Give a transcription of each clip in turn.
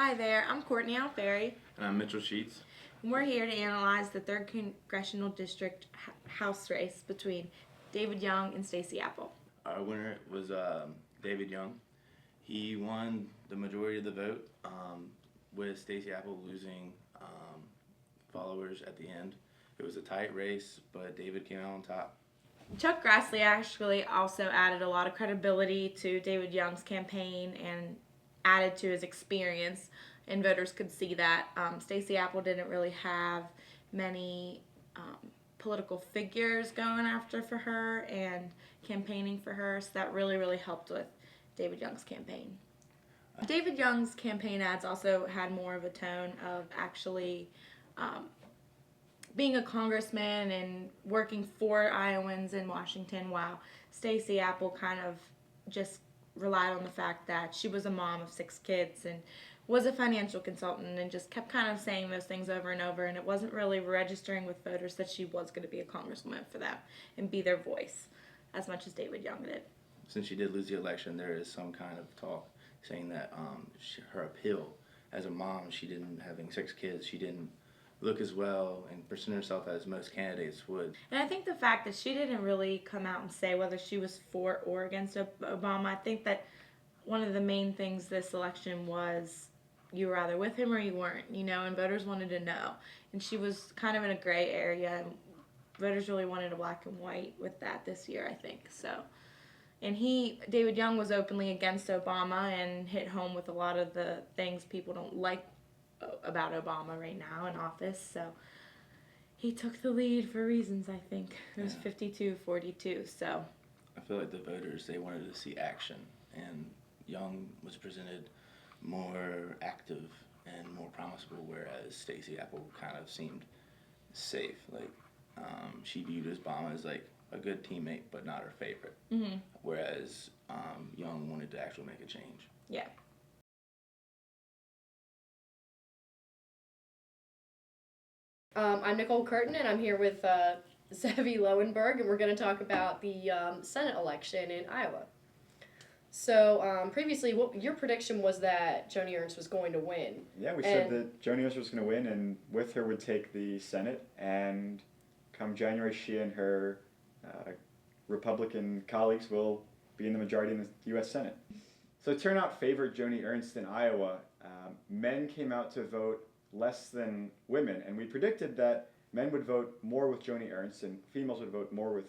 Hi there, I'm Courtney Alferry, And I'm Mitchell Sheets. and we're here to analyze the 3rd Congressional District House race between David Young and Stacey Apple. Our winner was David Young. He won the majority of the vote, with Stacey Apple losing followers at the end. It was a tight race, but David came out on top. Chuck Grassley actually also added a lot of credibility to David Young's campaign and added to his experience, and voters could see that. Stacey Apple didn't really have many political figures going after for her and campaigning for her, so that really helped with David Young's campaign. David Young's campaign ads also had more of a tone of actually being a congressman and working for Iowans in Washington, while Stacey Apple kind of just relied on the fact that she was a mom of 6 kids and was a financial consultant and just kept kind of saying those things over and over, and it wasn't really registering with voters that she was going to be a congresswoman for them and be their voice as much as David Young did. Since she did lose the election, there is some kind of talk saying that her appeal as a mom, having 6 kids, she didn't look as well and present herself as most candidates would. And I think the fact that she didn't really come out and say whether she was for or against Obama, I think that one of the main things this election was you were either with him or you weren't, and voters wanted to know. And she was kind of in a gray area, and voters really wanted a black and white with that this year, I think. So, and David Young was openly against Obama and hit home with a lot of the things people don't like about Obama right now in office. So he took the lead for reasons, I think. It was 52-42, so. I feel like the voters, they wanted to see action, and Young was presented more active and more promisable, whereas Stacey Apple kind of seemed safe. She viewed Obama as like a good teammate, but not her favorite. Mm-hmm. Whereas Young wanted to actually make a change. Yeah. I'm Nicole Curtin, and I'm here with Zevi Lowenberg, and we're going to talk about the Senate election in Iowa. So previously, what your prediction was that Joni Ernst was going to win. Yeah, we said that Joni Ernst was going to win, and with her would take the Senate, and come January, she and her Republican colleagues will be in the majority in the U.S. Senate. So turnout favored Joni Ernst in Iowa. Men came out to vote less than women, and we predicted that men would vote more with Joni Ernst and females would vote more with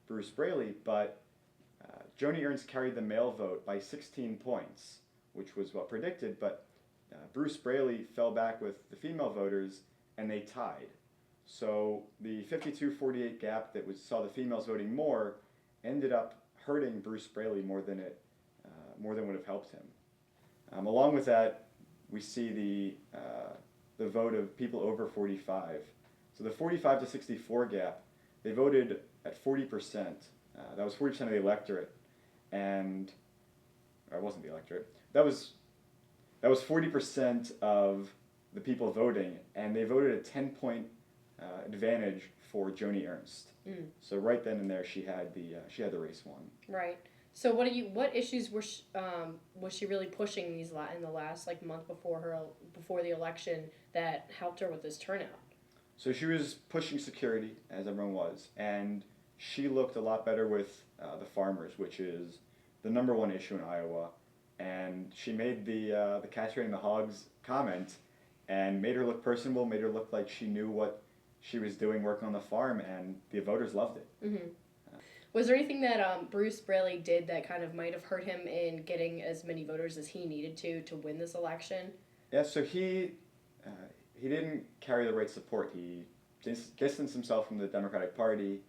Bruce Braley, but Joni Ernst carried the male vote by 16 points, which was what predicted, but Bruce Braley fell back with the female voters and they tied. So the 52-48 gap that saw the females voting more ended up hurting Bruce Braley more than would have helped him. Along with that, we see the vote of people over 45. So the 45 to 64 gap, they voted at 40%. That was 40% of the electorate, or it wasn't the electorate. That was 40% of the people voting, and they voted a 10-point advantage for Joni Ernst. So right then and there, she had the race won. Right. So what issues was she really pushing in the last month before the election that helped her with this turnout? So she was pushing security, as everyone was, and she looked a lot better with the farmers, which is the number one issue in Iowa. And she made the castrating the hogs comment and made her look personable, made her look like she knew what she was doing working on the farm, and the voters loved it. Mm-hmm. Was there anything that Bruce Braley did that kind of might have hurt him in getting as many voters as he needed to win this election? Yeah, so he didn't carry the right support. He distanced himself from the Democratic Party.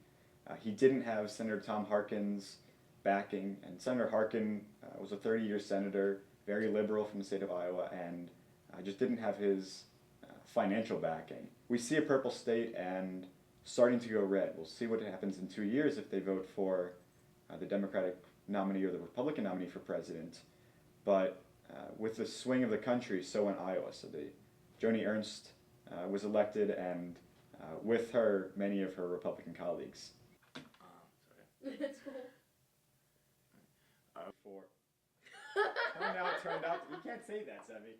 He didn't have Senator Tom Harkin's backing, and Senator Harkin was a 30-year senator, very liberal from the state of Iowa, and just didn't have his financial backing. We see a purple state and starting to go red. We'll see what happens in 2 years if they vote for the Democratic nominee or the Republican nominee for president. But with the swing of the country, so in Iowa. So Joni Ernst was elected, and with her, many of her Republican colleagues. That's cool. Turned out, you can't say that, Sammy.